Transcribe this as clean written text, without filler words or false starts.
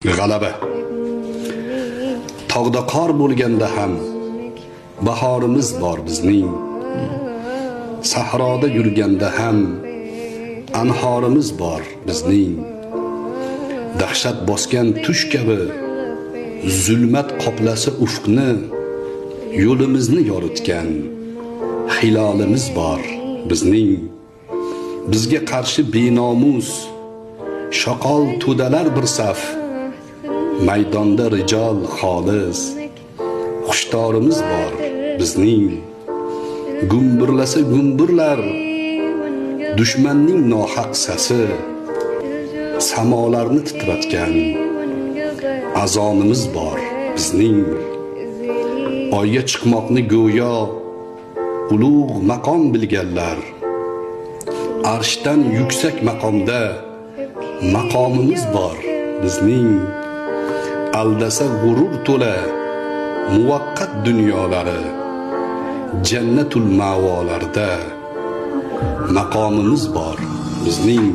G'alaba. Tog'da qor bo'lganda ham bahorimiz bor bizning. Sahroda yurganda ham anhorimiz bor bizning. Dahshat bosgan tush kabi zulmat qoplasa ufqni, yo'limizni yoritgan hilolimiz bor bizning. Bizga qarshi benomus shoqol to'dalar bir saf, maydonda rijol xolis xushtorimiz bor bizning. Gumburlasa gumburlar dushmanning nohaq sasi, samolarni titratgan azonimiz bor bizning. Oyga chiqmoqni go'yo ulug' maqom bilganlar, arshdan yuksak maqomda maqomimiz bor bizning. Aldasa g'urur to'la muvaqqat dunyolari, jannatul ma'volarda maqomimiz bor bizning.